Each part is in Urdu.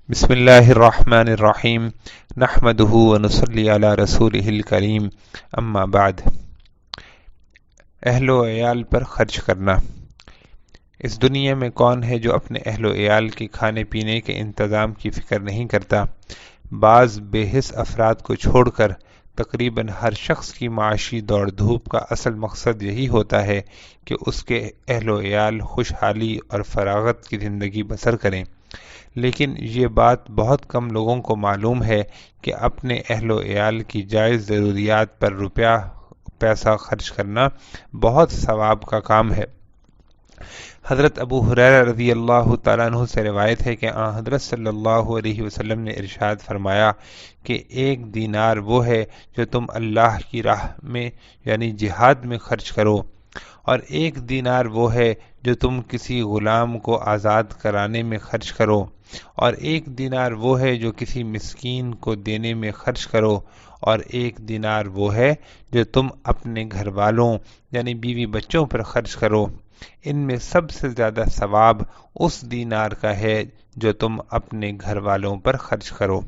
بسم اللہ الرحمن الرحیم نحمدہ ونصلی علی رسولہ الکریم اما بعد۔ اہل و عیال پر خرچ کرنا۔ اس دنیا میں کون ہے جو اپنے اہل و عیال کے کھانے پینے کے انتظام کی فکر نہیں کرتا؟ بعض بے حس افراد کو چھوڑ کر تقریباً ہر شخص کی معاشی دوڑ دھوپ کا اصل مقصد یہی ہوتا ہے کہ اس کے اہل و عیال خوشحالی اور فراغت کی زندگی بسر کریں، لیکن یہ بات بہت کم لوگوں کو معلوم ہے کہ اپنے اہل و عیال کی جائز ضروریات پر روپیہ پیسہ خرچ کرنا بہت ثواب کا کام ہے۔ حضرت ابو ہریرہ رضی اللہ تعالیٰ عنہ سے روایت ہے کہ آن حضرت صلی اللہ علیہ وسلم نے ارشاد فرمایا کہ 1 دینار وہ ہے جو تم اللہ کی راہ میں یعنی جہاد میں خرچ کرو، اور 1 دینار وہ ہے جو تم کسی غلام کو آزاد کرانے میں خرچ کرو، اور 1 دینار وہ ہے جو کسی مسکین کو دینے میں خرچ کرو، اور 1 دینار وہ ہے جو تم اپنے گھر والوں یعنی بیوی بچوں پر خرچ کرو۔ ان میں سب سے زیادہ ثواب اس دینار کا ہے جو تم اپنے گھر والوں پر خرچ کرو۔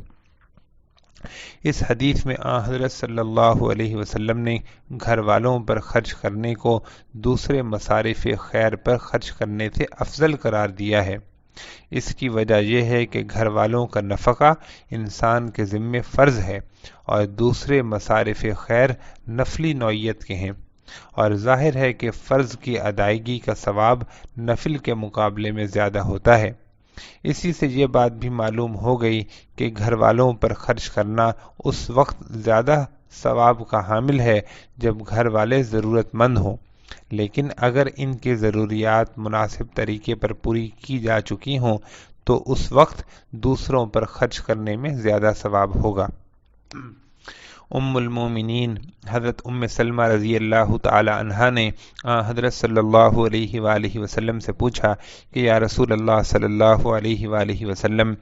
اس حدیث میں آن حضرت صلی اللہ علیہ وسلم نے گھر والوں پر خرچ کرنے کو دوسرے مصارف خیر پر خرچ کرنے سے افضل قرار دیا ہے۔ اس کی وجہ یہ ہے کہ گھر والوں کا نفقہ انسان کے ذمہ فرض ہے اور دوسرے مصارف خیر نفلی نوعیت کے ہیں، اور ظاہر ہے کہ فرض کی ادائیگی کا ثواب نفل کے مقابلے میں زیادہ ہوتا ہے۔ اسی سے یہ بات بھی معلوم ہو گئی کہ گھر والوں پر خرچ کرنا اس وقت زیادہ ثواب کا حامل ہے جب گھر والے ضرورت مند ہوں، لیکن اگر ان کی ضروریات مناسب طریقے پر پوری کی جا چکی ہوں تو اس وقت دوسروں پر خرچ کرنے میں زیادہ ثواب ہوگا۔ ام المومنین حضرت ام سلمہ رضی اللہ تعالی عنہا نے حضرت صلی اللہ علیہ وآلہ وسلم سے پوچھا کہ یا رسول اللہ صلی اللہ علیہ وآلہ وسلم،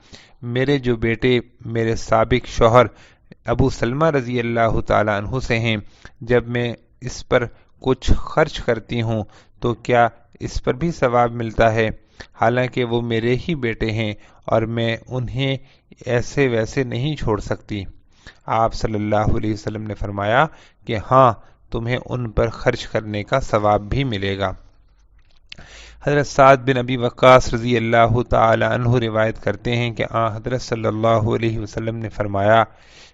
میرے جو بیٹے میرے سابق شوہر ابو سلمہ رضی اللہ تعالی عنہ سے ہیں، جب میں اس پر کچھ خرچ کرتی ہوں تو کیا اس پر بھی ثواب ملتا ہے، حالانکہ وہ میرے ہی بیٹے ہیں اور میں انہیں ایسے ویسے نہیں چھوڑ سکتی؟ آپ صلی اللہ علیہ وسلم نے فرمایا کہ ہاں، تمہیں ان پر خرچ کرنے کا ثواب بھی ملے گا۔ حضرت سعد بن ابی وقاص رضی اللہ تعالی عنہ روایت کرتے ہیں کہ آن حضرت صلی اللہ علیہ وسلم نے فرمایا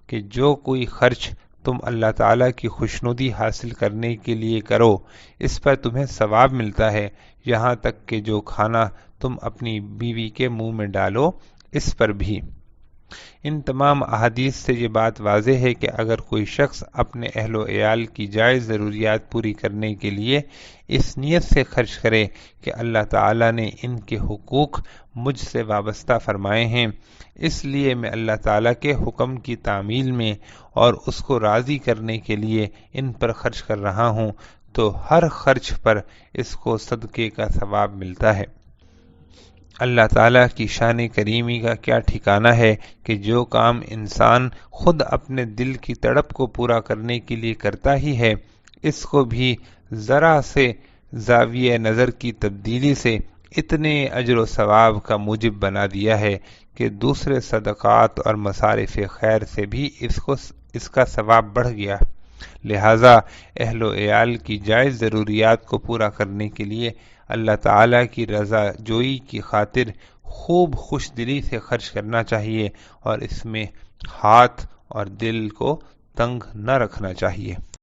کہ جو کوئی خرچ تم اللہ تعالیٰ کی خوشنودی حاصل کرنے کے لیے کرو، اس پر تمہیں ثواب ملتا ہے، یہاں تک کہ جو کھانا تم اپنی بیوی کے منہ میں ڈالو اس پر بھی۔ ان تمام احادیث سے یہ بات واضح ہے کہ اگر کوئی شخص اپنے اہل و عیال کی جائز ضروریات پوری کرنے کے لیے اس نیت سے خرچ کرے کہ اللہ تعالیٰ نے ان کے حقوق مجھ سے وابستہ فرمائے ہیں، اس لیے میں اللہ تعالیٰ کے حکم کی تعمیل میں اور اس کو راضی کرنے کے لیے ان پر خرچ کر رہا ہوں، تو ہر خرچ پر اس کو صدقے کا ثواب ملتا ہے۔ اللہ تعالیٰ کی شان کریمی کا کیا ٹھکانہ ہے کہ جو کام انسان خود اپنے دل کی تڑپ کو پورا کرنے کے لیے کرتا ہی ہے، اس کو بھی ذرا سے زاویہ نظر کی تبدیلی سے اتنے اجر و ثواب کا موجب بنا دیا ہے کہ دوسرے صدقات اور مصارف خیر سے بھی اس کا ثواب بڑھ گیا۔ لہٰذا اہل و عیال کی جائز ضروریات کو پورا کرنے کے لیے اللہ تعالیٰ کی رضا جوئی کی خاطر خوب خوش دلی سے خرچ کرنا چاہیے، اور اس میں ہاتھ اور دل کو تنگ نہ رکھنا چاہیے۔